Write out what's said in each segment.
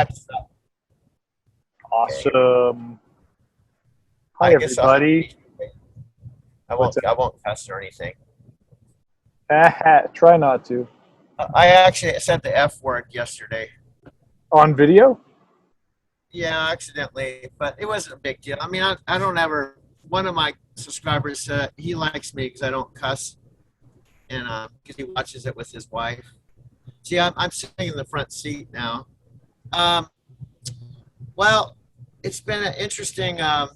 Heads up. Okay. Awesome. Hi, I guess I'll have to everybody. be. I What's won't. up? I won't cuss or anything. Try not to. I actually said the F word yesterday. On video? Yeah, accidentally, but it wasn't a big deal. I mean, I don't ever. One of my subscribers said he likes me because I don't cuss, and because he watches it with his wife. See, I'm sitting in the front seat now. Um, well, it's been an interesting. I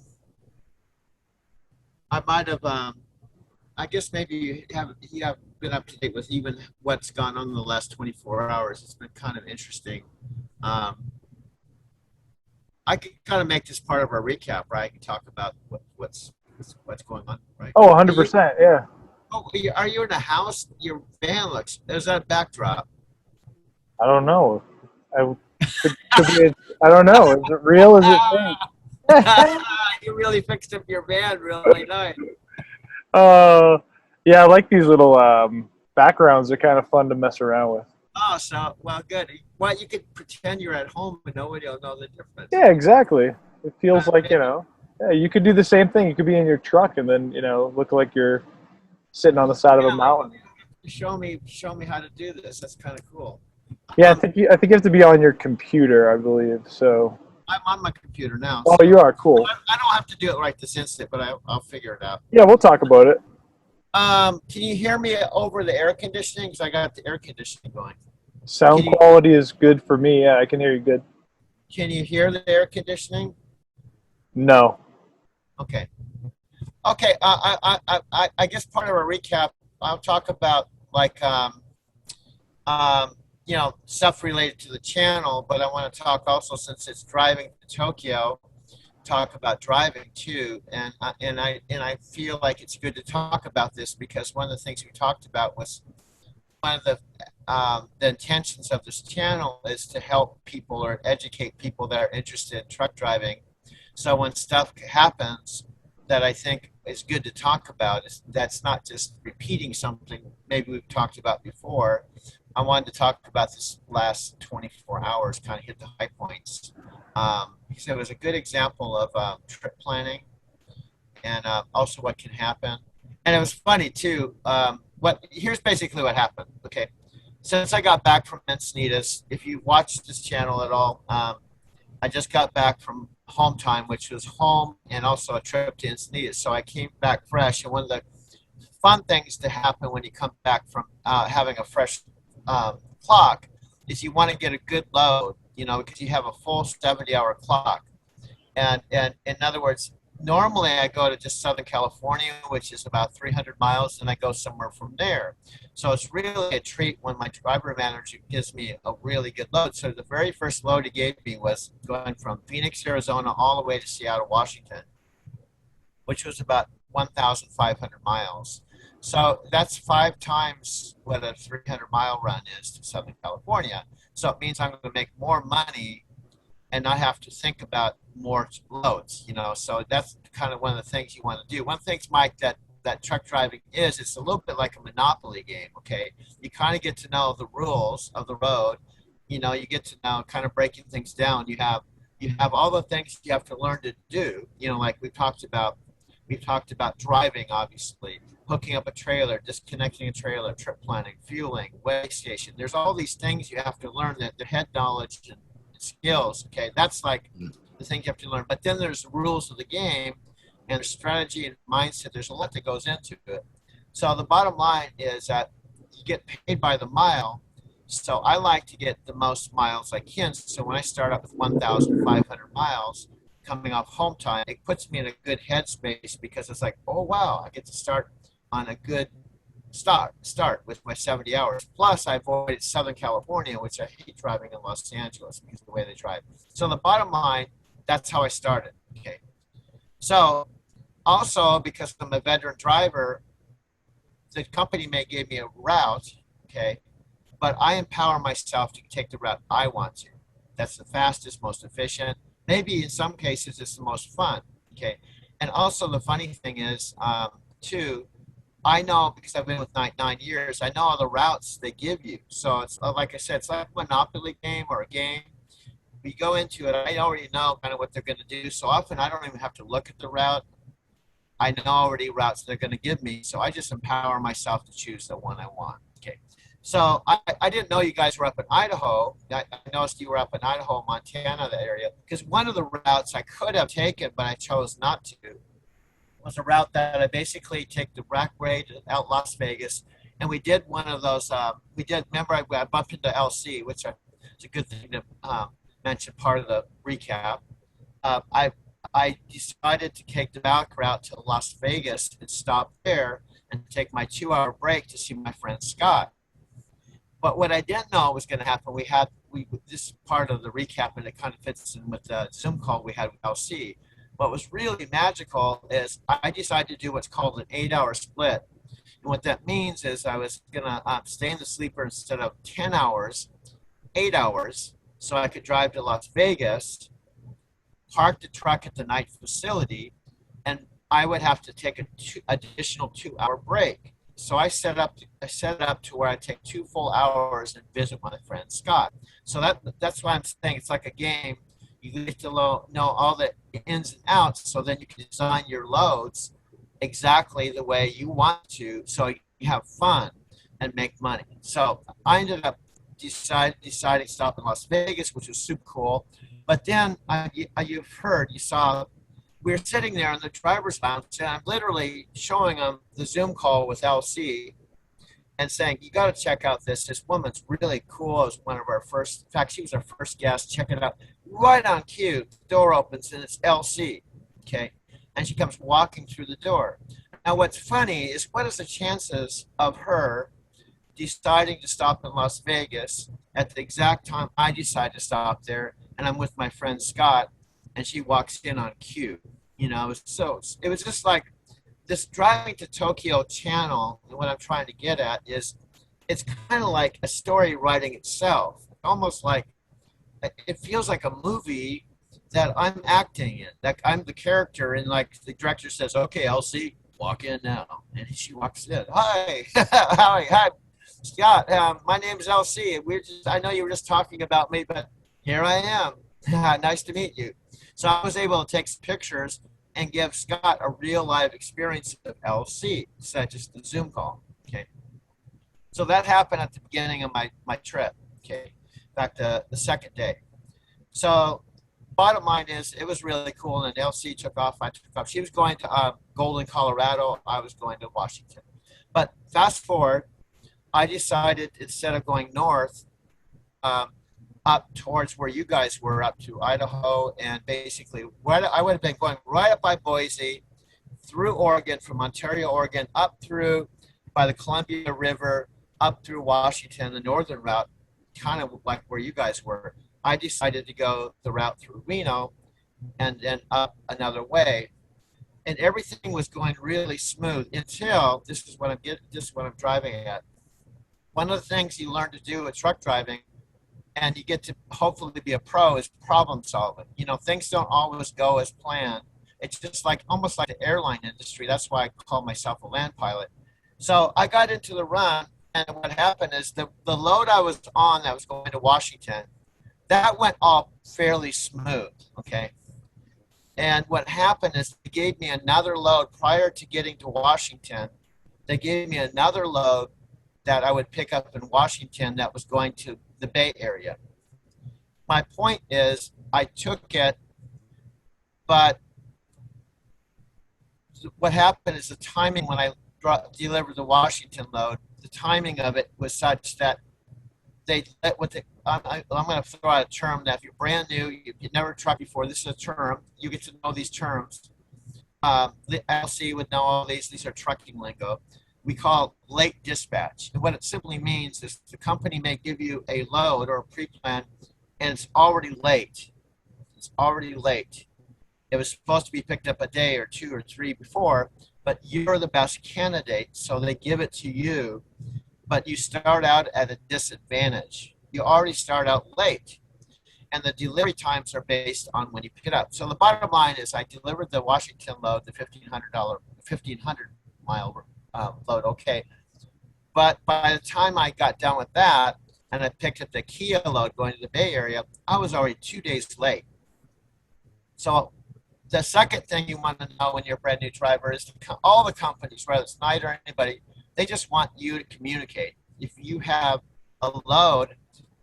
might have. I guess maybe you have been up to date with even what's gone on in the last 24 hours. It's been kind of interesting. Um, I could kind of make this part of our recap, right? And talk about what's going on, right? Oh, Are you 100%. Yeah. are you in a house? Your van looks. There's that backdrop. I don't know. I could be. I don't know. Is it real? Is it fake? You really fixed up your van really nice. uh, yeah, I like these little backgrounds. They're kind of fun to mess around with. Oh, so well, good. Well, you could pretend you're at home and nobody will know the difference. Yeah, exactly. It feels like, Maybe yeah, you could do the same thing. You could be in your truck and then, look like you're sitting on the side of a yeah, like mountain. show me how to do this. That's kind of cool. Yeah, Um, I think you have to be on your computer, I believe. So, I'm on my computer now, oh, so you are cool. I don't have to do it right this instant, but I'll figure it out. Yeah, we'll talk about it. Can you hear me over the air conditioning? Because I got the air conditioning going. Sound Can you quality is good for me. Yeah, I can hear you good. can you hear the air conditioning? No. Okay. Okay. I guess part of a recap. I'll talk about like stuff related to the channel, but I want to talk also since it's driving to Tokyo. Talk about driving too, and I feel like it's good to talk about this because one of the things we talked about was one of the intentions of this channel is to help people or educate people that are interested in truck driving. So when stuff happens that I think is good to talk about, is that's not just repeating something maybe we've talked about before. I wanted to talk about this last 24 hours, kind of hit the high points. Because it was a good example of trip planning and also what can happen. And it was funny too. Here's basically what happened. Okay, since I got back from Encinitas, if you watched this channel at all, I just got back from home time, which was home and also a trip to Encinitas. So I came back fresh, and one of the fun things to happen when you come back from having a fresh clock is you want to get a good load, because you have a full 70-hour clock. And in other words, normally I go to just Southern California, which is about 300 miles, and I go somewhere from there. So it's really a treat when my driver manager gives me a really good load. So the very first load he gave me was going from Phoenix, Arizona, all the way to Seattle, Washington, which was about 1,500 miles. So that's 5 times what a 300-mile run is to Southern California. So it means I'm going to make more money and not have to think about more loads. So that's kind of one of the things you want to do. One thing, Mike, that truck driving is, it's a little bit like a monopoly game. Okay, you kind of get to know the rules of the road. You get to know kind of breaking things down. You have all the things you have to learn to do. Like we've talked about driving, obviously, hooking up a trailer, disconnecting a trailer, trip planning, fueling, weigh station. There's all these things you have to learn, that the head knowledge and skills. Okay, that's like the thing you have to learn. But then there's the rules of the game and strategy and mindset. There's a lot that goes into it. So the bottom line is that you get paid by the mile. So I like to get the most miles I can. So when I start up with 1,500 miles coming off home time, it puts me in a good headspace because it's like, oh wow, I get to start on a good start with my 70 hours. Plus, I avoided Southern California, which I hate driving in Los Angeles because of the way they drive. So the bottom line, that's how I started. Okay. So also, because I'm a veteran driver, the company may give me a route, okay, but I empower myself to take the route I want to. That's the fastest, most efficient. Maybe in some cases, it's the most fun, okay. And also, the funny thing is, too, I know because I've been with 9 years. I know all the routes they give you. So it's like I said, it's like a Monopoly game or a game. we go into it, I already know kind of what they're going to do. So often I don't even have to look at the route. I know already routes they're going to give me. So I just empower myself to choose the one I want. Okay. So I didn't know you guys were up in Idaho. I noticed you were up in Idaho, Montana, the area. Because one of the routes I could have taken, but I chose not to, was a route that I basically take the Brackway to out Las Vegas. And we did one of those, remember I bumped into LC, which is a good thing to mention, part of the recap. I decided to take the back route to Las Vegas and stop there and take my 2-hour break to see my friend Scott. But what I didn't know was going to happen, this is part of the recap, and it kind of fits in with the Zoom call we had with LC. What was really magical is I decided to do what's called an 8-hour split. And what that means is I was going to stay in the sleeper instead of 10 hours, 8 hours, so I could drive to Las Vegas, park the truck at the night facility, and I would have to take an additional 2-hour break. So I set it up to where I take 2 full hours and visit my friend Scott. So that's why I'm saying it's like a game. You get to know all the ins and outs, so then you can design your loads exactly the way you want to, so you have fun and make money. So I ended up deciding to stop in Las Vegas, which was super cool. But then you saw, we were sitting there in the driver's lounge, and I'm literally showing them the Zoom call with LC and saying, you got to check out this. This woman's really cool. It was one of our first, in fact, she was our first guest. Check it out. Right on cue, the door opens, and it's LC, okay? And she comes walking through the door. Now, what's funny is, what is the chances of her deciding to stop in Las Vegas at the exact time I decide to stop there, and I'm with my friend Scott, and she walks in on cue? You know, so it was just like this driving to Tokyo channel. And what I'm trying to get at is, it's kind of like a story writing itself, almost like it feels like a movie that I'm acting in, like I'm the character, and like the director says, okay, LC, walk in now. And she walks in. Hi, hi, Scott. My name's LC. I know you were just talking about me, but here I am. Nice to meet you. So I was able to take some pictures and give Scott a real live experience of LC, instead of just the Zoom call. Okay. So that happened at the beginning of my trip. Okay. Back to the second day. So bottom line is, it was really cool, and LC took off. I took off. She was going to Golden, Colorado. I was going to Washington. But fast forward, I decided, instead of going north, up towards where you guys were, up to Idaho, and basically I would have been going right up by Boise, through Oregon, from Ontario, Oregon, up through by the Columbia River, up through Washington, the northern route, kind of like where you guys were. I decided to go the route through Reno and then up another way. And everything was going really smooth until, this is what I'm driving at. One of the things you learn to do with truck driving, and you get to hopefully be a pro, is problem solving. You know, things don't always go as planned. It's just like, almost like the airline industry. That's why I call myself a land pilot. So I got into the run, and what happened is the load I was on that was going to Washington, that went all fairly smooth, okay? And what happened is, they gave me another load prior to getting to Washington. They gave me another load that I would pick up in Washington that was going to the Bay Area. My point is, I took it, but what happened is the timing when I delivered the Washington load, the timing of it was such that I'm going to throw out a term that if you're brand new, you've never trucked before, this is a term, you get to know these terms. The LC would know all these. These are trucking lingo. We call late dispatch. And what it simply means is, the company may give you a load or a pre-plan, and it's already late. It's already late. It was supposed to be picked up a day or 2 or 3 before, but you're the best candidate, so they give it to you, but you start out at a disadvantage. You already start out late, and the delivery times are based on when you pick it up. So the bottom line is, I delivered the Washington load, the $1,500 mile load, okay. But by the time I got done with that, and I picked up the Kia load going to the Bay Area, I was already 2 days late. So the second thing you want to know when you're a brand new driver is all the companies, whether it's Knight or anybody, they just want you to communicate. If you have a load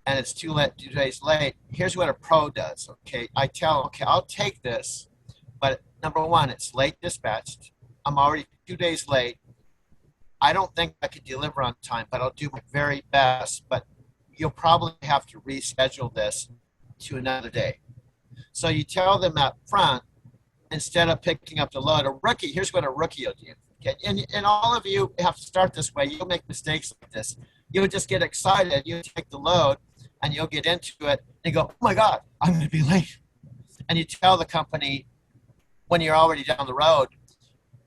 and it's 2 days late, here's what a pro does. Okay, I tell them, okay, I'll take this, but number one, it's late dispatched. I'm already 2 days late. I don't think I could deliver on time, but I'll do my very best. But you'll probably have to reschedule this to another day. So you tell them up front, instead of picking up the load. A rookie, here's what a rookie will do. Okay? And all of you have to start this way. You'll make mistakes like this. You'll just get excited. You take the load and you'll get into it and you go, oh my God, I'm going to be late. And you tell the company when you're already down the road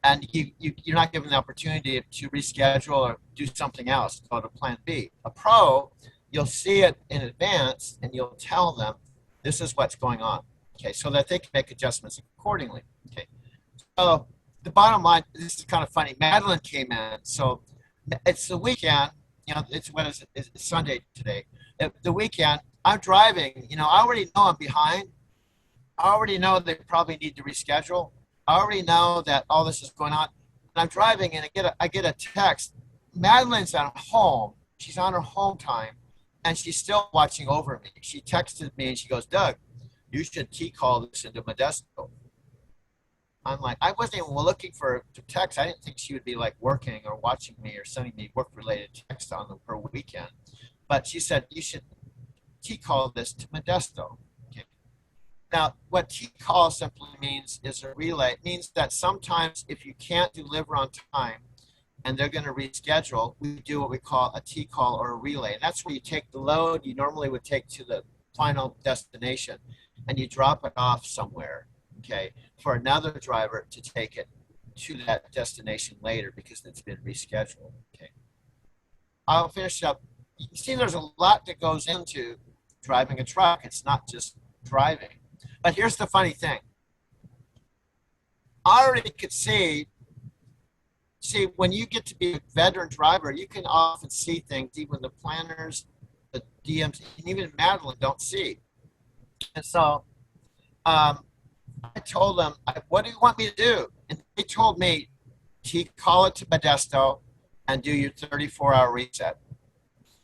and you're not given the opportunity to reschedule or do something else, go to plan B. A pro, you'll see it in advance and you'll tell them this is what's going on. Okay, so that they can make adjustments accordingly. Okay, so the bottom line, this is kind of funny. Madeline came in, so it's the weekend. You know, it's what is it? It's Sunday today. The weekend, I'm driving. You know, I already know I'm behind. I already know they probably need to reschedule. I already know that all this is going on. And I'm driving, and I get a text. Madeline's at home. She's on her home time, and she's still watching over me. She texted me, and she goes, Doug, you should T-call this into Modesto. I'm like, I wasn't even looking for to text. I didn't think she would be like working or watching me or sending me work-related text on her weekend. But she said, you should T-call this to Modesto. Okay. Now, what T-call simply means is a relay. It means that sometimes if you can't deliver on time and they're going to reschedule, we do what we call a T-call or a relay. And that's where you take the load you normally would take to the final destination and you drop it off somewhere, okay, for another driver to take it to that destination later because it's been rescheduled, okay. I'll finish up. You see, there's a lot that goes into driving a truck. It's not just driving. But here's the funny thing. I already could see, when you get to be a veteran driver, you can often see things even the planners, the DMs, and even Madeline don't see. And so I told them, what do you want me to do? And they told me, call it to Modesto and do your 34-hour reset.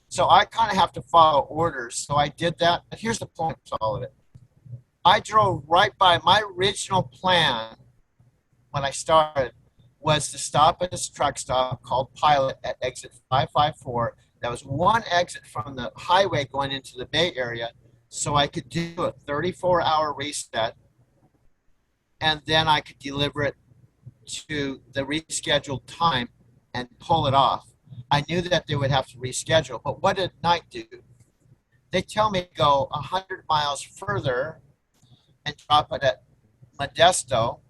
So I kind of have to follow orders. So I did that. But here's the point to all of it. I drove right by my original plan when I started was to stop at this truck stop called Pilot at exit 554. That was one exit from the highway going into the Bay Area. So I could do a 34-hour reset, and then I could deliver it to the rescheduled time and pull it off. I knew that they would have to reschedule, but what did Knight do? They tell me to go 100 miles further and drop it at Modesto,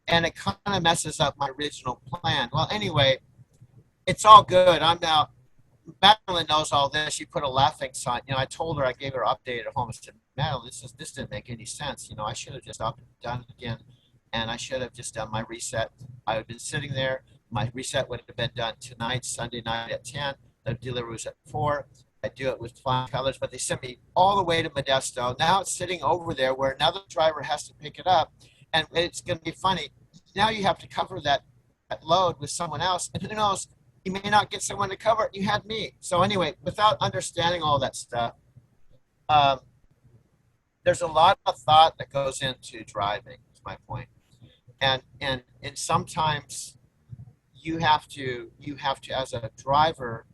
and it kind of messes up my original plan. Well, anyway, it's all good. I'm now, Madeline knows all this. She put a laughing sign. You know, I told her, I gave her an update at home. I said, Madeline, this didn't make any sense. You know, I should have just done it again, and I should have just done my reset. I would have been sitting there. My reset would have been done tonight, Sunday night at 10. The delivery was at 4. I do it with flying colors, but they sent me all the way to Modesto. Now it's sitting over there where another driver has to pick it up, and it's going to be funny. Now you have to cover that load with someone else, and who knows, you may not get someone to cover it. You had me. So anyway, without understanding all that stuff, there's a lot of thought that goes into driving, is my point. And sometimes you have to, as a driver,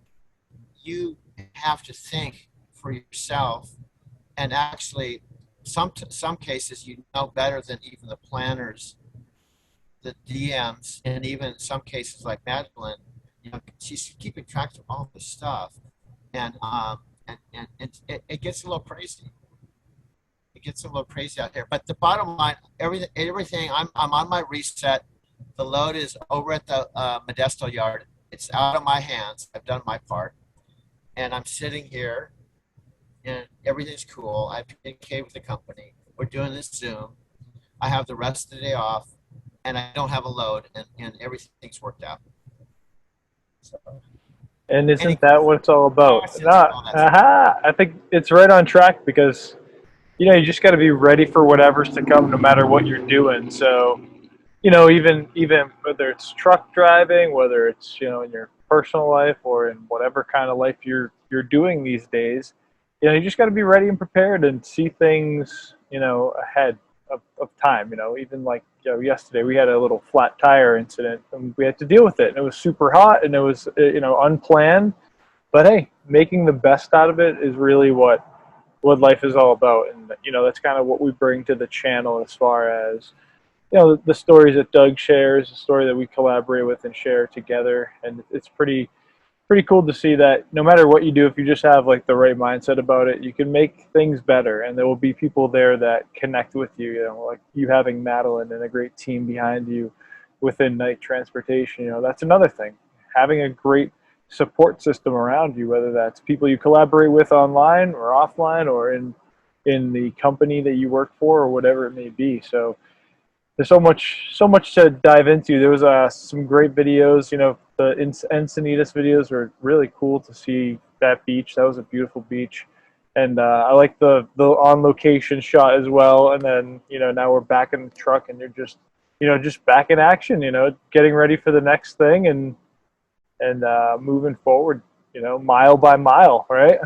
you have to think for yourself, and actually some cases you know better than even the planners, the DMs, and even some cases like Madeline, you know, she's keeping track of all this stuff, and it gets a little crazy. It gets a little crazy out here. But the bottom line, everything. I'm on my reset. The load is over at the Modesto yard. It's out of my hands. I've done my part, and I'm sitting here, and everything's cool. I've communicated with the company. We're doing this Zoom. I have the rest of the day off, and I don't have a load, and everything's worked out. So And Any isn't that what it's all about? questions and Not, all that stuff. aha! I think it's right on track because you just got to be ready for whatever's to come, no matter what you're doing. So even whether it's truck driving, whether it's in your personal life or in whatever kind of life you're doing these days, you just got to be ready and prepared and see things ahead of time. Even like yesterday we had a little flat tire incident and we had to deal with it, and it was super hot and it was unplanned. But hey, making the best out of it is really what life is all about, and that's kind of what we bring to the channel as far as the stories that Doug shares, the story that we collaborate with and share together, and it's pretty cool to see that no matter what you do, if you just have like the right mindset about it, you can make things better, and there will be people there that connect with you. Like you having Madeline and a great team behind you within Night Transportation. That's another thing. Having a great support system around you, whether that's people you collaborate with online or offline, or in the company that you work for, or whatever it may be. So there's so much to dive into. There was some great videos. The Encinitas videos were really cool to see that beach. That was a beautiful beach, and I like the on location shot as well. And then now we're back in the truck, and you're just back in action. Getting ready for the next thing and moving forward. Mile by mile, right?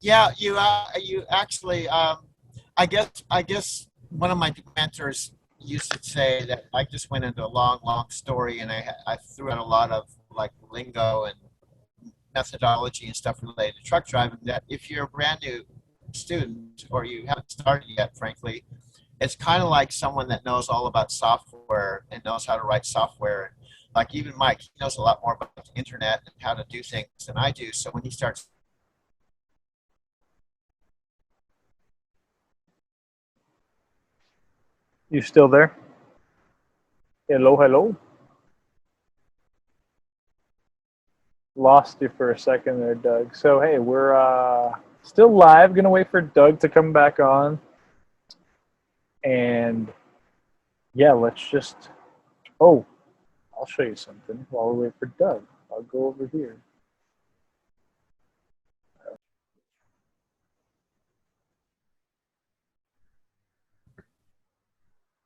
Yeah, you actually I guess one of my mentors used to say that I just went into a long story, and I threw in a lot of like lingo and methodology and stuff related to truck driving. That if you're a brand new student or you haven't started yet, frankly, it's kind of like someone that knows all about software and knows how to write software. Like even Mike, he knows a lot more about the internet and how to do things than I do. So when he starts, You still there? Hello, hello. Lost you for a second there, Doug. So hey, we're still live. Gonna wait for Doug to come back on, and yeah, let's just. Oh, I'll show you something while we wait for Doug. I'll go over here.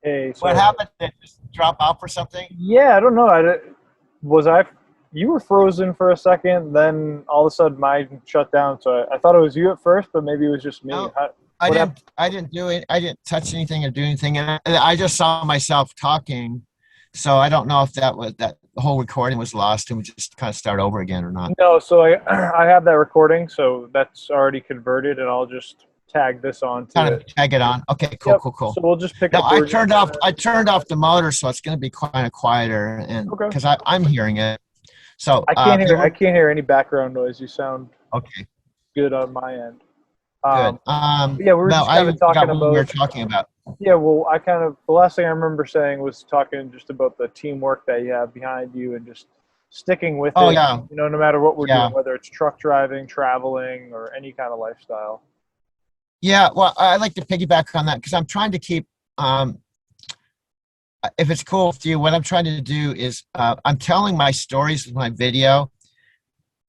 Hey, what sorry. happened? Did it just drop off or something? Yeah, I don't know. Was I. You were frozen for a second, then all of a sudden mine shut down. So I thought it was you at first, but maybe it was just me. No, What happened? I didn't do it. I didn't touch anything or do anything, and I just saw myself talking. So I don't know if that the whole recording was lost and we just kind of start over again or not. No, so I have that recording, so that's already converted, and I'll just tag this onto Kind of it. tag it on. Okay, cool, Yep. cool, cool. So we'll just pick No, up where you. I turned off the motor, so it's going to be kind of quieter, and Okay. because I'm hearing it. So I can't yeah, hear. I can't hear any background noise. You sound okay, good on my end. good. Yeah, we were No, just I kind of forgot talking what we were about. talking about. Yeah, well, the last thing I remember saying was talking just about the teamwork that you have behind you and just sticking with Oh it. yeah, No matter what we're yeah, doing, whether it's truck driving, traveling, or any kind of lifestyle. yeah. Well, I like to piggyback on that because I'm trying to keep. Um, if it's cool with you, what I'm trying to do is I'm telling my stories with my video.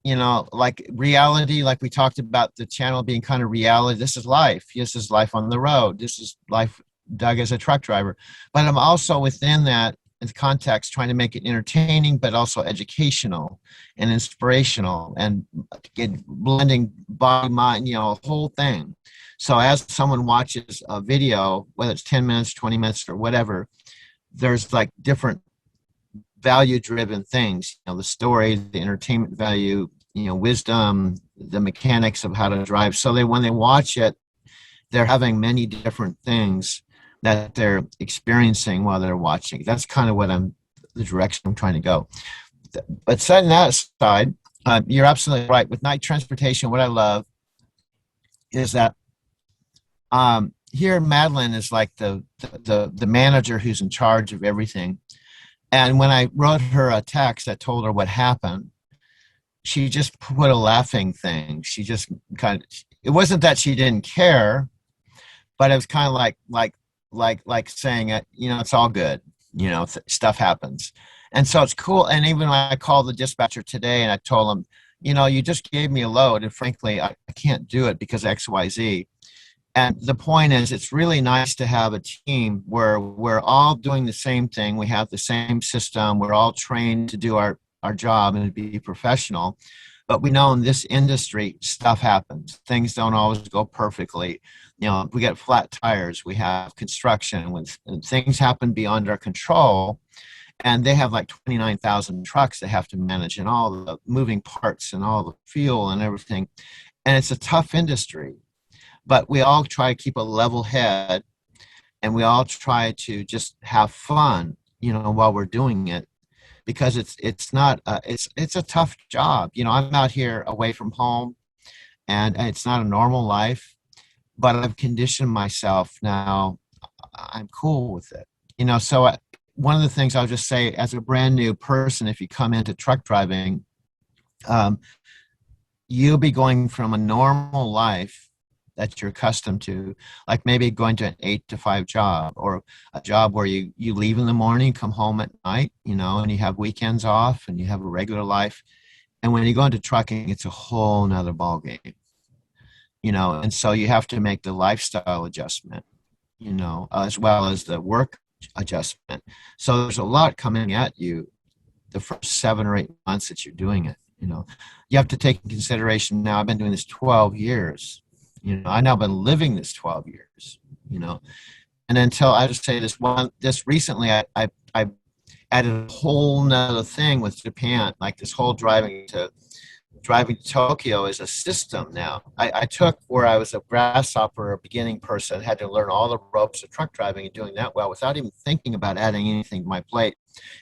Like reality, like we talked about the channel being kind of reality. This is life. This is life on the road. This is life, Doug as a truck driver. But I'm also within that in context trying to make it entertaining, but also educational and inspirational and blending body, mind, a whole thing. So as someone watches a video, whether it's 10 minutes, 20 minutes, or whatever, there's like different value driven things, the story, the entertainment value, wisdom, the mechanics of how to drive. So when they watch it, they're having many different things that they're experiencing while they're watching. That's kind of the direction I'm trying to go. But setting that aside, you're absolutely right. With Night Transportation, what I love is that here Madeline is like the manager who's in charge of everything. And when I wrote her a text that told her what happened, she just put a laughing thing. She just kind of, it wasn't that she didn't care, but it was kind of like saying it, it's all good, stuff happens. And so it's cool. And even when I called the dispatcher today and I told him, you know, you just gave me a load, and frankly, I can't do it because XYZ. And the point is, it's really nice to have a team where we're all doing the same thing. We have the same system. We're all trained to do our job and to be professional. But we know in this industry, stuff happens. Things don't always go perfectly. You know, we get flat tires. We have construction when things happen beyond our control. And they have like 29,000 trucks they have to manage and all the moving parts and all the fuel and everything. And it's a tough industry, but we all try to keep a level head, and we all try to just have fun, you know, while we're doing it, because it's not it's a tough job. You know, I'm out here away from home, and it's not a normal life, but I've conditioned myself now. I'm cool with it, you know. So one of the things I'll just say, as a brand new person, if you come into truck driving, um, you'll be going from a normal life that you're accustomed to, like maybe going to an 8 to 5 job, or a job where you leave in the morning, come home at night, you know, and you have weekends off and you have a regular life. And when you go into trucking, it's a whole nother ball game, you know, and so you have to make the lifestyle adjustment, you know, as well as the work adjustment. So there's a lot coming at you the first 7 or 8 months that you're doing it. You know, you have to take in consideration, now I've been doing this 12 years. You know, I now been living this 12 years, you know, and until I just say this recently, I added a whole nother thing with Japan, like this whole driving to Tokyo is a system now. I took where I was a grasshopper, a beginning person, had to learn all the ropes of truck driving and doing that well without even thinking about adding anything to my plate,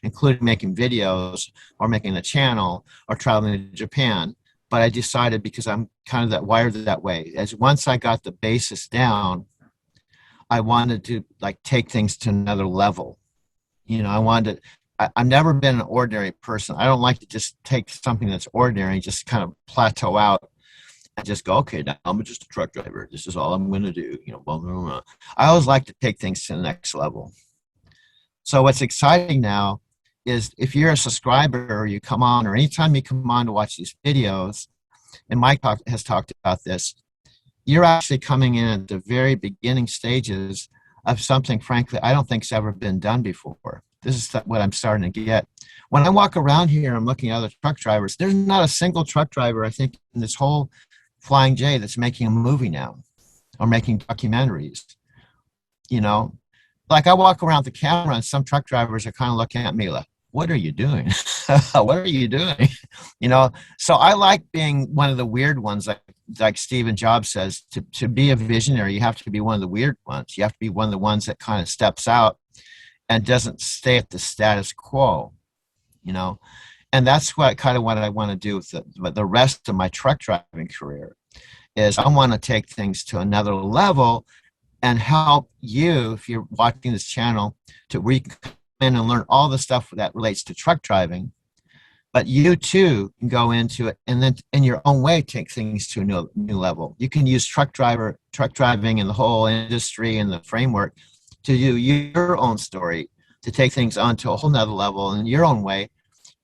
including making videos or making a channel or traveling to Japan. But I decided, because I'm kind of that wired that way, as once I got the basis down, I wanted to like take things to another level. You know, I've never been an ordinary person. I don't like to just take something that's ordinary, just kind of plateau out and just go, okay, now I'm just a truck driver. This is all I'm going to do. You know, blah, blah, blah. I always like to take things to the next level. So what's exciting now is if you're a subscriber or you come on, or anytime you come on to watch these videos, and Mike has talked about this, you're actually coming in at the very beginning stages of something, frankly, I don't think's ever been done before. This is what I'm starting to get. When I walk around here, I'm looking at other truck drivers. There's not a single truck driver, I think, in this whole Flying J that's making a movie now or making documentaries. You know, like I walk around the camera and some truck drivers are kind of looking at me like, what are you doing? What are you doing? You know, so I like being one of the weird ones, like Stephen Jobs says, to be a visionary, you have to be one of the weird ones. You have to be one of the ones that kind of steps out and doesn't stay at the status quo, you know. And that's what I want to do with the rest of my truck driving career, is I want to take things to another level and help you, if you're watching this channel, to where you can come in and learn all the stuff that relates to truck driving, but you too can go into it and then in your own way take things to a new level. You can use truck driving and the whole industry and the framework to do your own story, to take things onto a whole nother level in your own way.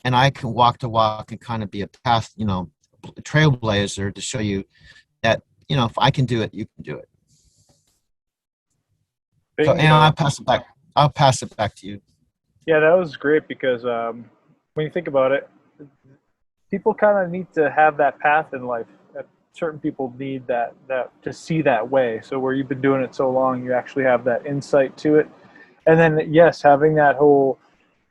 And I can walk the walk and kind of be a path, you know, a trailblazer to show you that, you know, if I can do it, you can do it. So, and I'll pass it back to you. Yeah, that was great because when you think about it, people kind of need to have that path in life. Certain people need that to see that way. So where you've been doing it so long, you actually have that insight to it. And then, yes, having that whole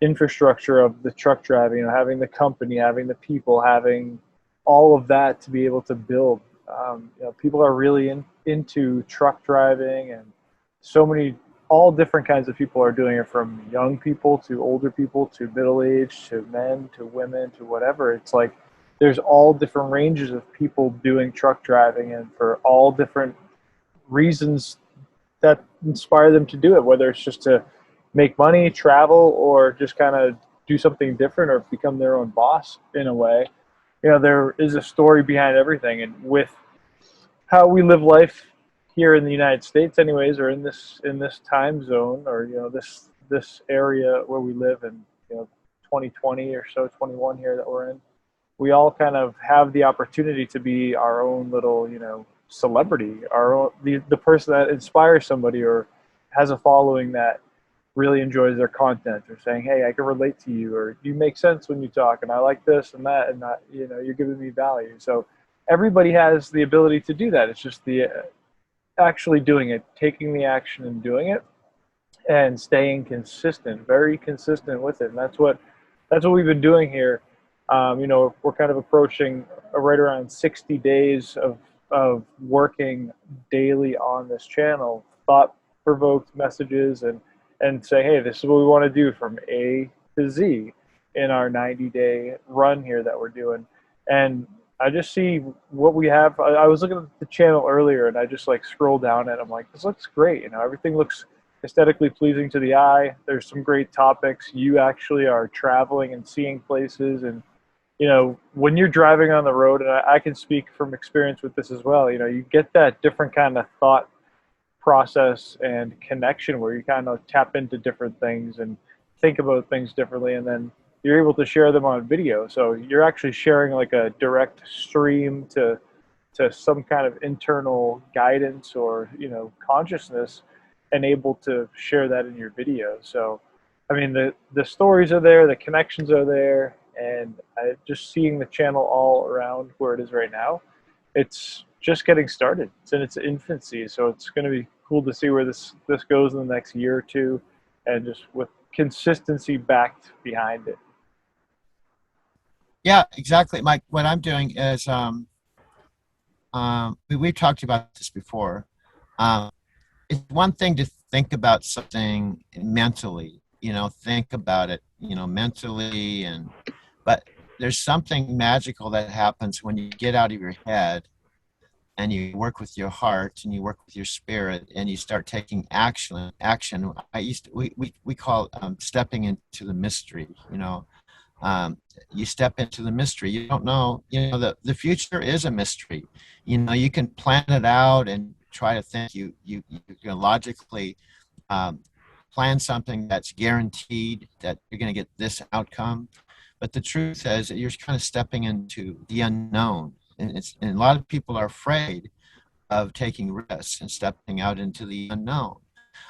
infrastructure of the truck driving, you know, having the company, having the people, having all of that to be able to build. You know, people are really into truck driving, and so many, all different kinds of people are doing it, from young people to older people to middle-aged to men to women to whatever. It's like there's all different ranges of people doing truck driving, and for all different reasons that inspire them to do it, whether it's just to make money, travel, or just kind of do something different or become their own boss in a way. You know, there is a story behind everything, and with how we live life here in the United States anyways, or in this time zone, or, you know, this area where we live in, you know, 2020 or so, 21 here that we're in, we all kind of have the opportunity to be our own little, celebrity, our own, the person that inspires somebody or has a following that really enjoys their content or saying, hey, I can relate to you, or you make sense when you talk, and I like this and that, and that, you're giving me value. So everybody has the ability to do that. It's just the actually doing it, taking the action and doing it, and staying consistent, very consistent with it. And that's what we've been doing here. We're kind of approaching right around 60 days of working daily on this channel, thought provoked messages, and say, hey, this is what we want to do from A to Z in our 90-day run here that we're doing. And I just see what we have. I was looking at the channel earlier, and I just like scroll down and I'm like, this looks great. Everything looks aesthetically pleasing to the eye. There's some great topics. You actually are traveling and seeing places, and when you're driving on the road, and I can speak from experience with this as well. You get that different kind of thought process and connection where you kind of tap into different things and think about things differently, and then you're able to share them on video. So you're actually sharing like a direct stream to some kind of internal guidance or consciousness, and able to share that in your video. So I mean, the stories are there, the connections are there, and just seeing the channel all around where it is right now, it's just getting started. It's in its infancy, so it's going to be cool to see where this goes in the next year or two, and just with consistency backed behind it. Yeah, exactly, Mike. What I'm doing is we've talked about this before. It's one thing to think about something mentally, think about it, mentally, but there's something magical that happens when you get out of your head and you work with your heart and you work with your spirit and you start taking action. We call stepping into the mystery. You step into the mystery. You don't know. The future is a mystery. You can plan it out and try to think. You can logically plan something that's guaranteed that you're going to get this outcome. But the truth is that you're kind of stepping into the unknown. And a lot of people are afraid of taking risks and stepping out into the unknown.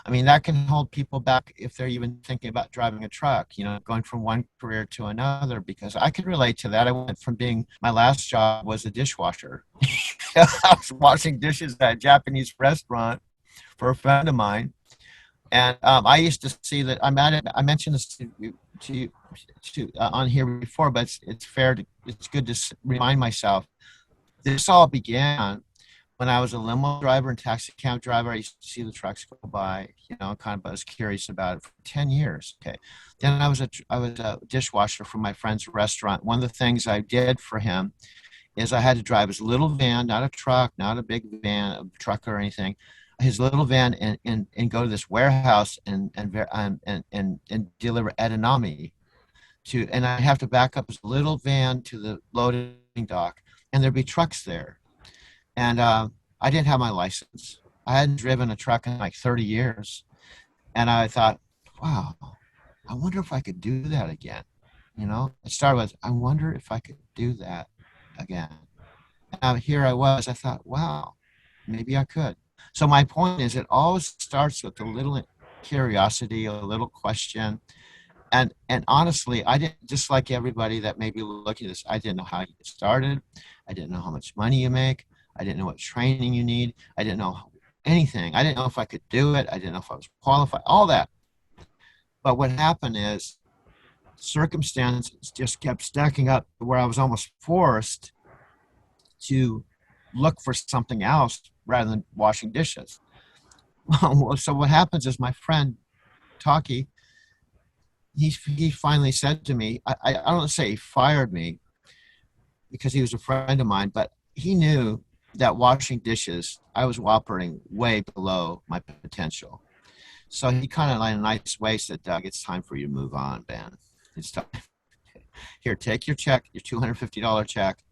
I mean, that can hold people back if they're even thinking about driving a truck, going from one career to another, because I could relate to that. I went from my last job was a dishwasher. I was washing dishes at a Japanese restaurant for a friend of mine. And I used to see that I mentioned this to on here before, but it's good to remind myself. This all began when I was a limo driver and taxi cab driver. I used to see the trucks go by, kind of I was curious about it for 10 years. Okay. Then I was a dishwasher for my friend's restaurant. One of the things I did for him is I had to drive his little van, not a truck, not a big van, a truck or anything, his little van, and go to this warehouse and deliver edamame and I have to back up his little van to the loading dock, and there'd be trucks there. And I didn't have my license. I hadn't driven a truck in like 30 years. And I thought, wow, I wonder if I could do that again. It started with, I wonder if I could do that again. And here I was. I thought, wow, maybe I could. So my point is, it always starts with a little curiosity, a little question. And honestly, I didn't, just like everybody that may be looking at this, I didn't know how you get started. I didn't know how much money you make. I didn't know what training you need. I didn't know anything. I didn't know if I could do it. I didn't know if I was qualified, all that. But what happened is circumstances just kept stacking up where I was almost forced to look for something else rather than washing dishes. So what happens is my friend, Taki, he finally said to me, I don't say he fired me because he was a friend of mine, but he knew that washing dishes, I was operating way below my potential. So he kind of, in a nice way, said, Doug, it's time for you to move on, Ben. It's time. Here, take your check, your $250 check.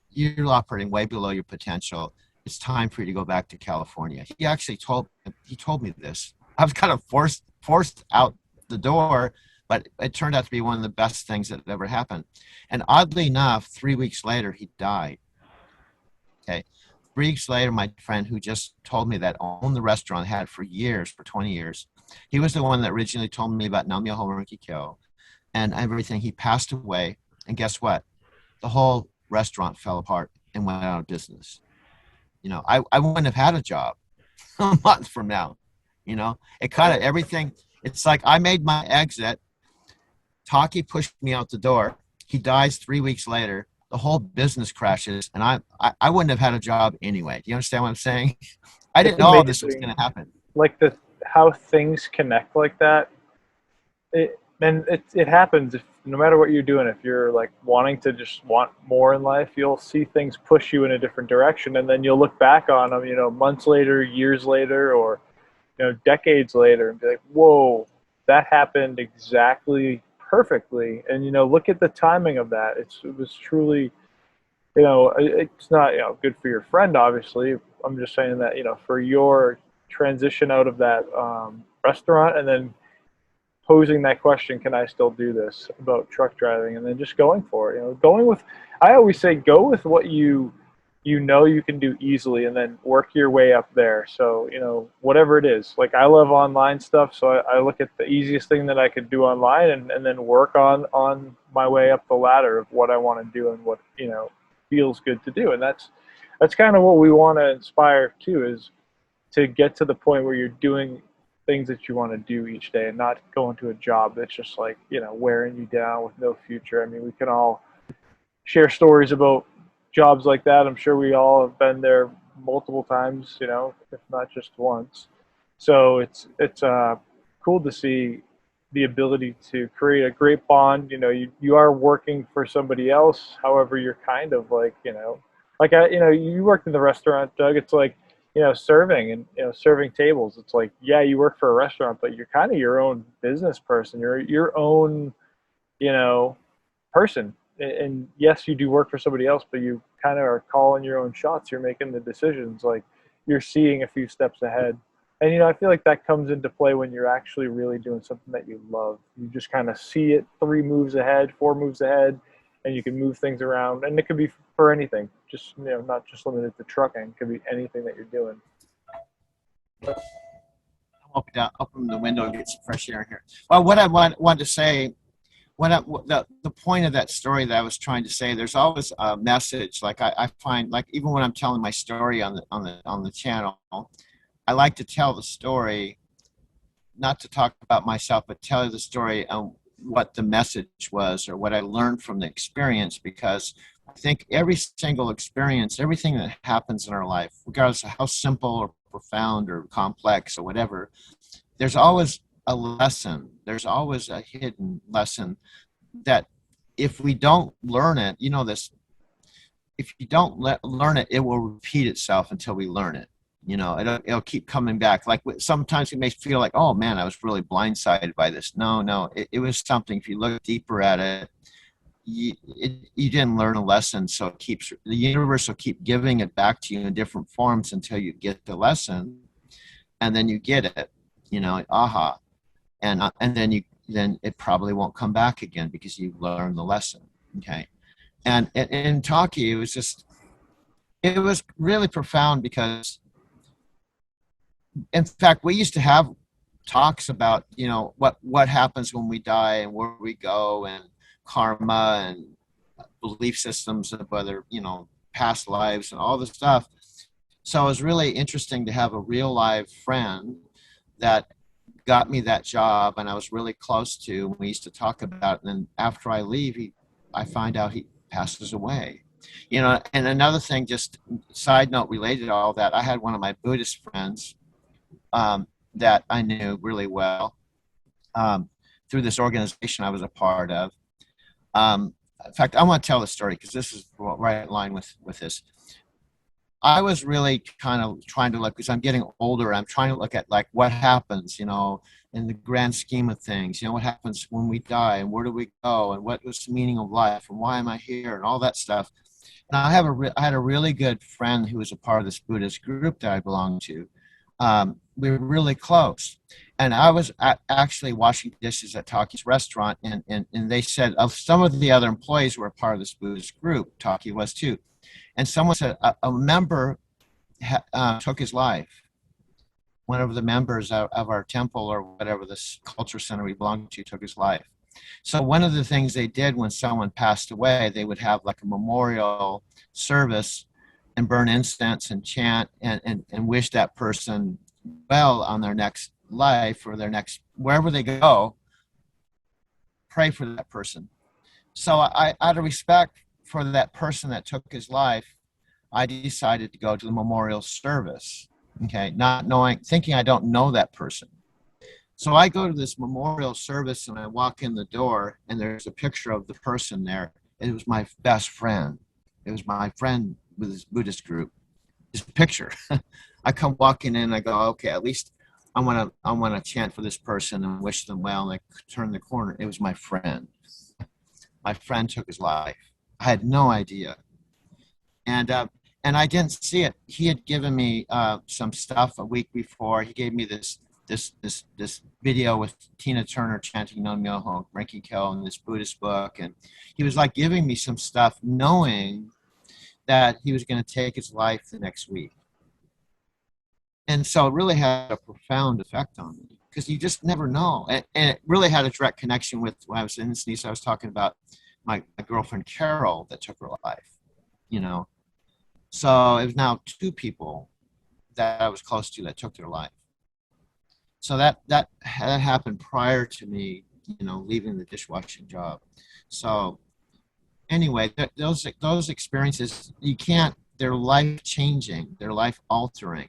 You're operating way below your potential. It's time for you to go back to California. He actually told me this. I was kind of forced out the door, but it turned out to be one of the best things that ever happened. And oddly enough, 3 weeks later, he died. Okay. 3 weeks later, my friend who just told me that owned the restaurant, had for years, for 20 years, he was the one that originally told me about Nam-myoho Renge Kyo and everything. He passed away. And guess what? The whole restaurant fell apart and went out of business. I wouldn't have had a job a month from now. It kind of everything. It's like I made my exit. Taki pushed me out the door. He dies 3 weeks later. The whole business crashes, and I wouldn't have had a job anyway. Do you understand what I'm saying? I didn't know all this was going to happen. Like how things connect like that. It happens no matter what you're doing. If you're like wanting to just want more in life, you'll see things push you in a different direction, and then you'll look back on them, months later, years later, or decades later, and be like, "Whoa, that happened exactly perfectly." And look at the timing of that. It was truly, it's not good for your friend, obviously. I'm just saying that for your transition out of that restaurant, and then posing that question, can I still do this about truck driving, and then just going for it. I always say, go with what you can do easily, and then work your way up there. So whatever it is, like I love online stuff, so I look at the easiest thing that I could do online, and then work on my way up the ladder of what I want to do and what feels good to do. And that's kind of what we want to inspire too, is to get to the point where you're doing things that you want to do each day, and not going to a job that's just like wearing you down with no future. I mean, we can all share stories about jobs like that. I'm sure we all have been there multiple times, if not just once. So it's cool to see the ability to create a great bond. You are working for somebody else. However, you're kind of like, you worked in the restaurant, Doug. It's like, serving and, serving tables. It's like, yeah, you work for a restaurant, but you're kind of your own business person. You're your own, person. And yes, you do work for somebody else, but you kind of are calling your own shots. You're making the decisions. Like, you're seeing a few steps ahead. And, I feel like that comes into play when you're actually really doing something that you love. You just kind of see it 3 moves ahead, 4 moves ahead, and you can move things around. And it could be for anything, just, not just limited to trucking. It could be anything that you're doing. I'll open the window and get some fresh air here. Well, what I wanted to say, the point of that story that I was trying to say, there's always a message. Like I find, like even when I'm telling my story on the channel, I like to tell the story, not to talk about myself, but tell the story on what the message was or what I learned from the experience. Because I think every single experience, everything that happens in our life, regardless of how simple or profound or complex or whatever, there's always a lesson. There's always a hidden lesson that if we don't learn it, if you don't learn it, it will repeat itself until we learn it. It'll keep coming back. Like sometimes we may feel like, oh man, I was really blindsided by this. No, it was something. If you look deeper at it, you didn't learn a lesson. So the universe will keep giving it back to you in different forms until you get the lesson, and then you get it. Aha. And then it probably won't come back again because you learned the lesson. Okay. And in Taki, it was really profound because, in fact, we used to have talks about, what happens when we die and where we go and karma and belief systems of whether, past lives and all this stuff. So it was really interesting to have a real live friend that got me that job, and I was really close to. We used to talk about it, and then after I leave, I find out he passes away. And another thing, just side note related to all that, I had one of my Buddhist friends that I knew really well through this organization I was a part of. In fact, I want to tell the story because this is right in line with this. I was really kind of trying to look, because I'm getting older, I'm trying to look at like what happens, in the grand scheme of things, what happens when we die and where do we go and what was the meaning of life and why am I here and all that stuff. And I had a really good friend who was a part of this Buddhist group that I belonged to. We were really close. And I was actually washing dishes at Taki's restaurant, and they said of some of the other employees who were part of this Buddhist group, Taki was too. And someone said a member took his life. One of the members of our temple or whatever this culture center we belonged to took his life. So one of the things they did when someone passed away, they would have like a memorial service and burn incense and chant and wish that person well on their next life or their next, wherever they go, pray for that person. So I, out of respect for that person that took his life, I decided to go to the memorial service. Okay, not knowing, thinking I don't know that person. So I go to this memorial service and I walk in the door and there's a picture of the person there. It was my best friend. It was my friend with his Buddhist group. His picture. I come walking in and I go, okay, at least I want to chant for this person and wish them well. And I turn the corner. It was my friend. My friend took his life. I had no idea. And I didn't see it. He had given me some stuff a week before. He gave me this video with Tina Turner chanting Nam Myoho Renge Kyo in this Buddhist book, and he was like giving me some stuff, knowing that he was going to take his life the next week. And so it really had a profound effect on me because you just never know. And it really had a direct connection with when I was in Nice. I was talking about my girlfriend Carol that took her life, you know. So it was now two people that I was close to that took their life. So that happened prior to me, you know, leaving the dishwashing job. So anyway, those experiences, you can't, they're life changing, they're life altering,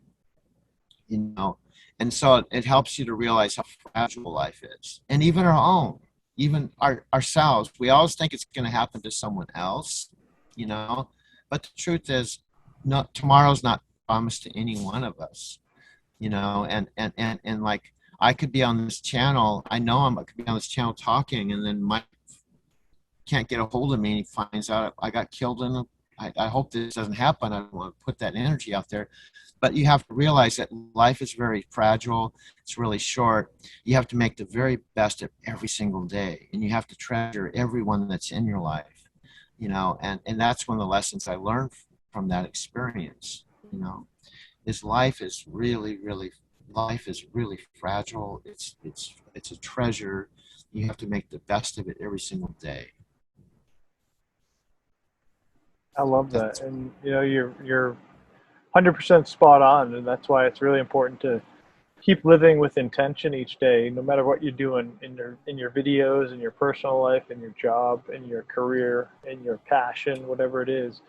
you know. And so it helps you to realize how fragile life is, and even our own, even ourselves. We always think it's going to happen to someone else, you know, but the truth is, not tomorrow's not promised to any one of us, you know. And like I could be on this channel, I know I could be on this channel talking, and then Mike can't get a hold of me, and he finds out I got killed in a, I hope this doesn't happen. I don't want to put that energy out there, but you have to realize that life is very fragile. It's really short. You have to make the very best of every single day, and you have to treasure everyone that's in your life, you know. And that's one of the lessons I learned from that experience, you know, is life is really fragile. It's a treasure. You have to make the best of it every single day. I love that, That's and you know, you're 100% spot on, and that's why it's really important to keep living with intention each day, no matter what you're doing in your videos, in your personal life, in your job, in your career, in your passion, whatever it is.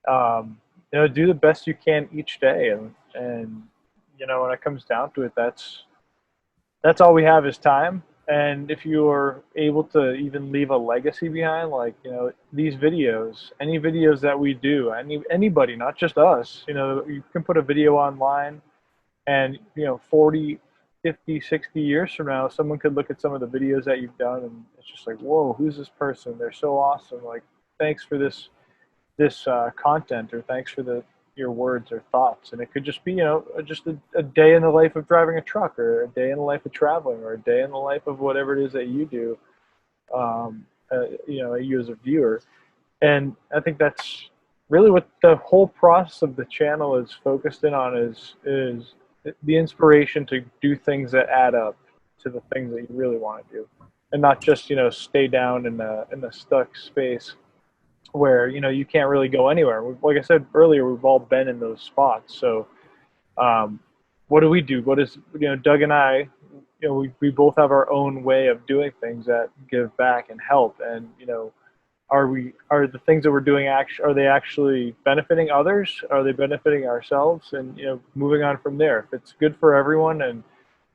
You know, do the best you can each day, and you know, when it comes down to it, that's all we have is time. And if you're able to even leave a legacy behind, like, you know, these videos, any videos that we do, anybody, not just us, you know, you can put a video online and, you know, 40, 50, 60 years from now, someone could look at some of the videos that you've done and it's just like, whoa, who's this person? They're so awesome. Like, thanks for this content, or thanks for your words or thoughts. And it could just be, you know, just a day in the life of driving a truck, or a day in the life of traveling, or a day in the life of whatever it is that you do, you know, you as a viewer. And I think that's really what the whole process of the channel is focused in on, is the inspiration to do things that add up to the things that you really want to do, and not just, you know, stay down in the stuck space where, you know, you can't really go anywhere. Like I said earlier, we've all been in those spots. So um, what do we do? What is, you know, Doug and I, you know, we both have our own way of doing things that give back and help. And, you know, are the things that we're doing are they actually benefiting others? Are they benefiting ourselves? And, you know, moving on from there. If it's good for everyone, and,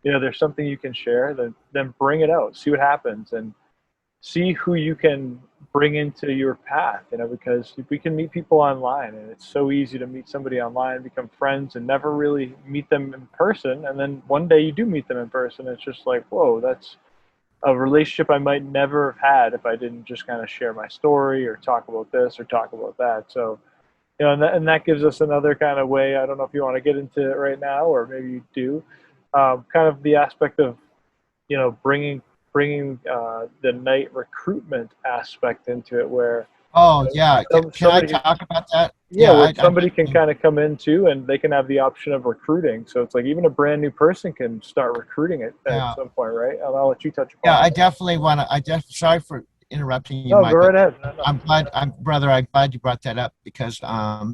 you know, there's something you can share, then bring it out, see what happens, and see who you can bring into your path, you know, because we can meet people online, and it's so easy to meet somebody online, become friends, and never really meet them in person. And then one day you do meet them in person. It's just like, whoa, that's a relationship I might never have had if I didn't just kind of share my story or talk about this or talk about that. So You know, and that gives us another kind of way. I don't know if you want to get into it right now, or maybe you do. Kind of the aspect of, you know, bringing the night recruitment aspect into it, where Oh yeah, can I somebody, talk about that? yeah, Yeah, where I somebody can kind of come in too, and they can have the option of recruiting. So it's like even a brand new person can start recruiting it at yeah, some point, right? And I'll let you touch yeah, upon I that. definitely want to. Sorry for interrupting you, No, go Mike, but right ahead. No, no. I'm glad you brought that up because I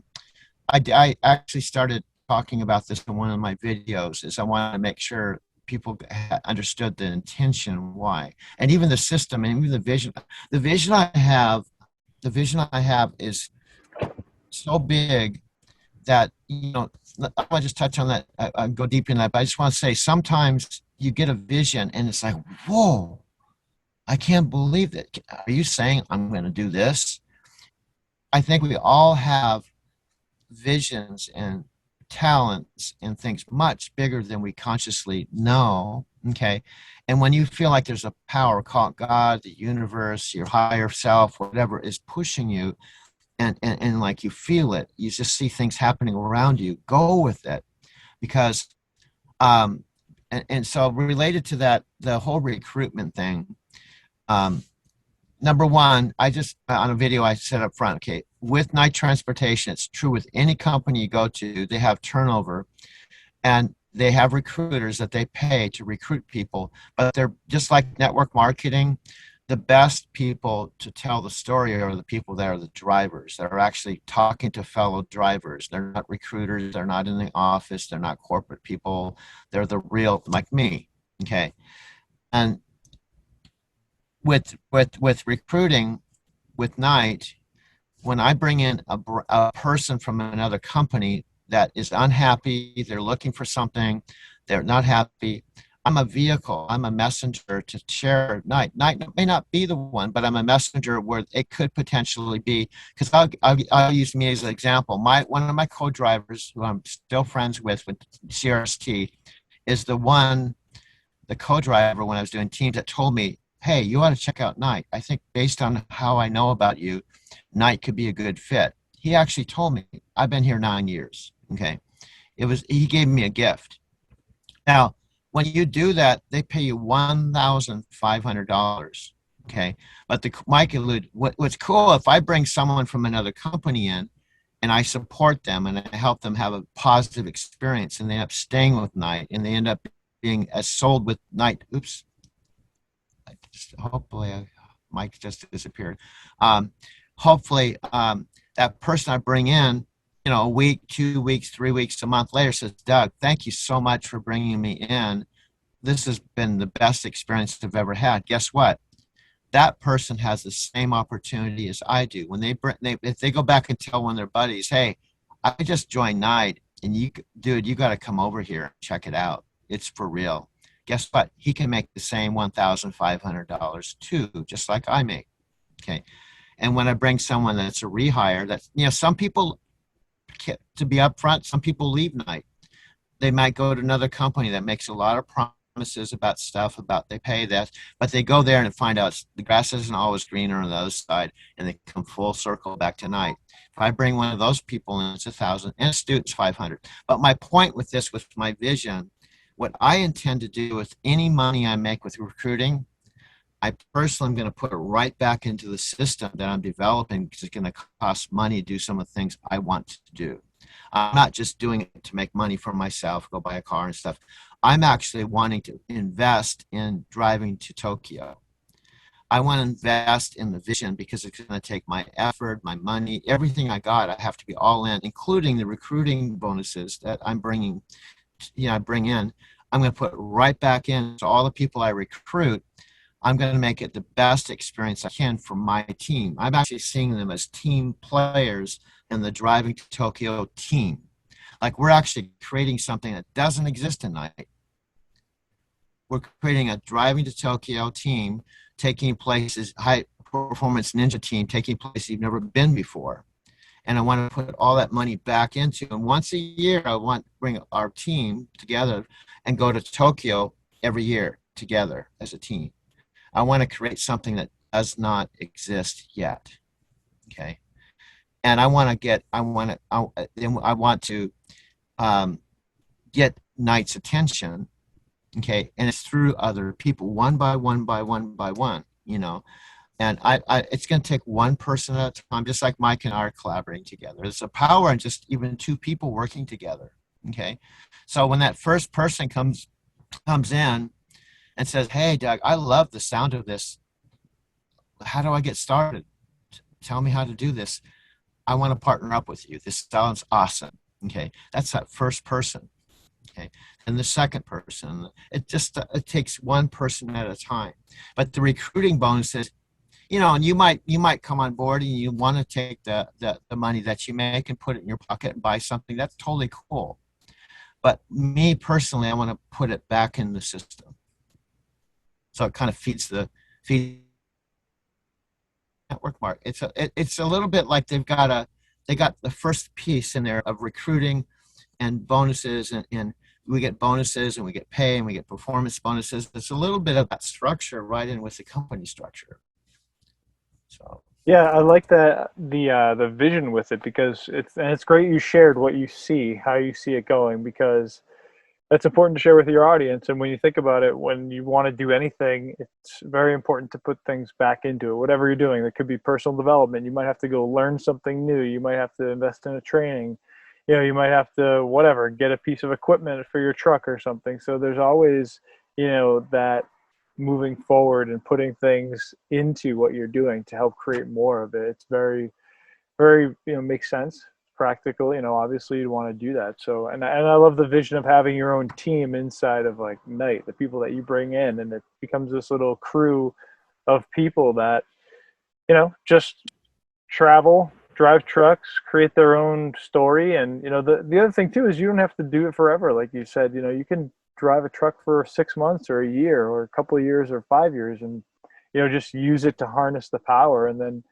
actually started talking about this in one of my videos. Is I want to make sure people understood the intention why, and even the system, and even the vision. The vision I have, the vision I have is so big that I want to just touch on that. I go deep in that, but I just want to say sometimes you get a vision and it's like, whoa, I can't believe that. Are you saying I'm going to do this? I think we all have visions and talents and things much bigger than we consciously know. Okay. And when you feel like there's a power, call it God, the universe, your higher self, whatever is pushing you, and like you feel it, you just see things happening around you, go with it. Because, um, and so related to that, the whole recruitment thing, um, number one, I just on a video I said up front, okay, with night transportation, it's true with any company you go to, they have turnover and they have recruiters that they pay to recruit people, but they're just like network marketing. The best people to tell the story are the people that are the drivers that are actually talking to fellow drivers. They're not recruiters, they're not in the office, they're not corporate people, they're the real, like me. Okay. And with recruiting with night, when I bring in a person from another company that is unhappy, they're looking for something, they're not happy, I'm a vehicle, I'm a messenger to share night. Night may not be the one, but I'm a messenger where it could potentially be. Because I'll use me as an example. One of my co-drivers, who I'm still friends with CRST, is the co-driver when I was doing teams that told me, hey, you ought to check out Night. I think based on how I know about you, Night could be a good fit. He actually told me, I've been here 9 years. Okay. He gave me a gift. Now, when you do that, they pay you $1,500. Okay. But Mike alluded, what's cool, if I bring someone from another company in and I support them and I help them have a positive experience and they end up staying with Night and they end up being as sold with Night. Oops. Hopefully, Mike just disappeared. Um, hopefully, that person I bring in, a week, 2 weeks, 3 weeks, a month later says, Doug, thank you so much for bringing me in. This has been the best experience I've ever had. Guess what? That person has the same opportunity as I do. When if they go back and tell one of their buddies, hey, I just joined Night and you got to come over here and check it out. It's for real. Guess what? He can make the same $1,500 too, just like I make. Okay. And when I bring someone that's a rehire, some people, to be upfront, some people leave Night. They might go to another company that makes a lot of promises about stuff, about they pay that, but they go there and find out the grass isn't always greener on the other side, and they come full circle back to Night. If I bring one of those people in, it's 1,000, and a student's 500. But my point with this, with my vision, what I intend to do with any money I make with recruiting, I personally am going to put it right back into the system that I'm developing because it's going to cost money to do some of the things I want to do. I'm not just doing it to make money for myself, go buy a car and stuff. I'm actually wanting to invest in driving to Tokyo. I want to invest in the vision because it's going to take my effort, my money, everything I got. I have to be all in, including the recruiting bonuses that I'm bringing. I bring in. I'm going to put right back in. So all the people I recruit, I'm going to make it the best experience I can for my team. I'm actually seeing them as team players in the Driving to Tokyo team. Like we're actually creating something that doesn't exist tonight. We're creating a Driving to Tokyo team, taking places, high performance ninja team, taking places you've never been before. And I want to put all that money back into. And once a year, I want to bring our team together and go to Tokyo every year together as a team. I want to create something that does not exist yet. Okay. and I want to um, get Knight's attention. Okay, and it's through other people, one by one by one by one. And it's going to take one person at a time, just like Mike and I are collaborating together. There's a power in just even two people working together. Okay, so when that first person comes in and says, "Hey, Doug, I love the sound of this. How do I get started? Tell me how to do this. I want to partner up with you. This sounds awesome." Okay, that's that first person. Okay, and the second person. It takes one person at a time. But the recruiting bonus is, and you might come on board and you want to take the money that you make and put it in your pocket and buy something. That's totally cool. But me personally, I want to put it back in the system. So it kind of feeds the network market. It's a little bit like they got the first piece in there of recruiting and bonuses, and we get bonuses and we get pay and we get performance bonuses. It's a little bit of that structure right in with the company structure. So Yeah, I like the vision with it, because it's great you shared what you see, how you see it going, because that's important to share with your audience. And when you think about it, when you want to do anything, it's very important to put things back into it. Whatever you're doing, it could be personal development. You might have to go learn something new. You might have to invest in a training. You might have to, whatever, get a piece of equipment for your truck or something. So there's always, that moving forward and putting things into what you're doing to help create more of it. It's very, very, makes sense. Practical, obviously you'd want to do that. So, and I love the vision of having your own team inside of like Knight, the people that you bring in, and it becomes this little crew of people that, just travel, drive trucks, create their own story. And, the other thing too is you don't have to do it forever. Like you said, you can drive a truck for 6 months or a year or a couple of years or 5 years, and, just use it to harness the power. And then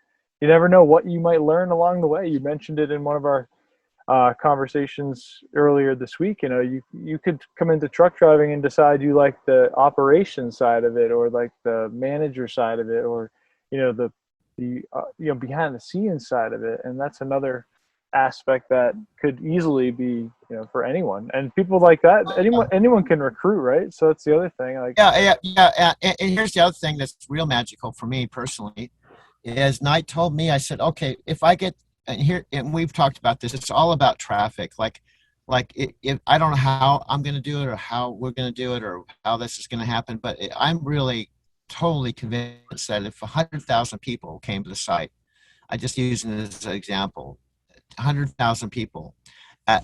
you never know what you might learn along the way. You mentioned it in one of our conversations earlier this week. You could come into truck driving and decide you like the operation side of it, or like the manager side of it, or the behind the scenes side of it. And that's another aspect that could easily be, for anyone. And people like that, anyone can recruit, right? So that's the other thing. Like, yeah. And here's the other thing that's real magical for me personally. As Knight told me, I said, okay, if I get, and here, and we've talked about this, it's all about traffic. Like if I don't know how I'm going to do it, or how we're going to do it, or how this is going to happen, but I'm really totally convinced that if 100,000 people came to the site, I just use it as an example, 100,000 people,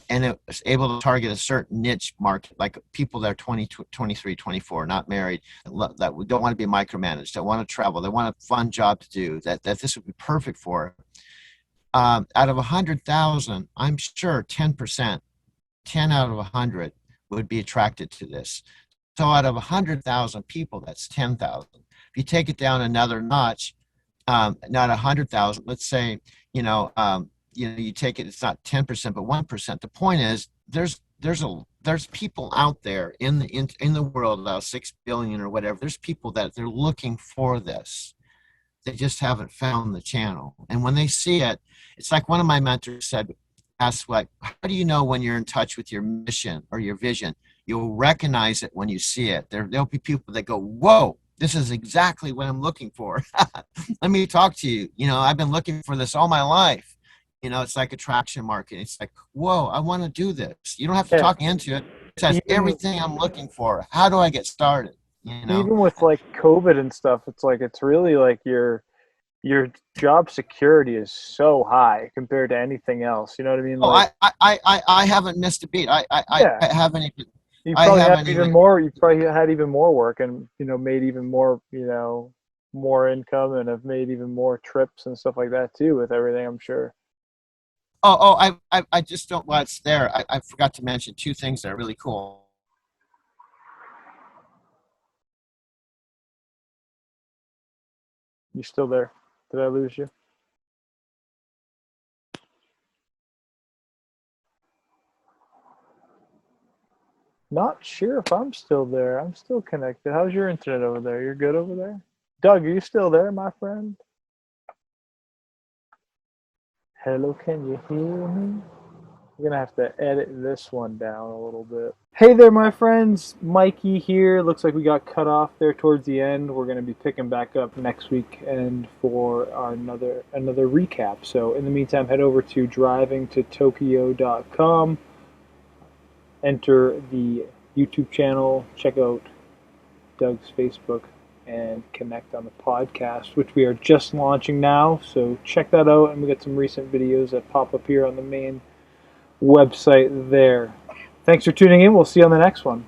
and it was able to target a certain niche market, like people that are 20, 23, 24, not married, that don't want to be micromanaged, that want to travel, they want a fun job to do, that this would be perfect for. Out of 100,000, I'm sure 10%, 10 out of 100 would be attracted to this. So out of 100,000 people, that's 10,000. If you take it down another notch, not 100,000, let's say, you take it, it's not 10%, but 1%. The point is, there's people out there in the world, about 6 billion or whatever. There's people that they're looking for this. They just haven't found the channel. And when they see it, it's like one of my mentors said, ask, like, how do you know when you're in touch with your mission or your vision? You'll recognize it when you see it. There'll be people that go, whoa, this is exactly what I'm looking for. Let me talk to you. I've been looking for this all my life. It's like attraction marketing. It's like, whoa, I want to do this. You don't have to talk into it. It says everything I'm looking for. How do I get started? Even with like COVID and stuff, it's really like your job security is so high compared to anything else. You know what I mean? Like, I haven't missed a beat. I haven't even. You probably had even more. You probably had even more work, and made even more. More income, and have made even more trips and stuff like that too. With everything, I'm sure. I just don't. While it's there, I forgot to mention two things that are really cool. You still there? Did I lose you? Not sure if I'm still there. I'm still connected. How's your internet over there? You're good over there? Doug, are you still there, my friend? Hello, can you hear me? We're gonna have to edit this one down a little bit. Hey there, my friends. Mikey here. Looks like we got cut off there towards the end. We're gonna be picking back up next week and for our another recap. So in the meantime, head over to drivingtotokyo.com. Enter the YouTube channel. Check out Doug's Facebook and connect on the podcast, which we are just launching now. So check that out, and we got some recent videos that pop up here on the main website there. Thanks for tuning in. We'll see you on the next one.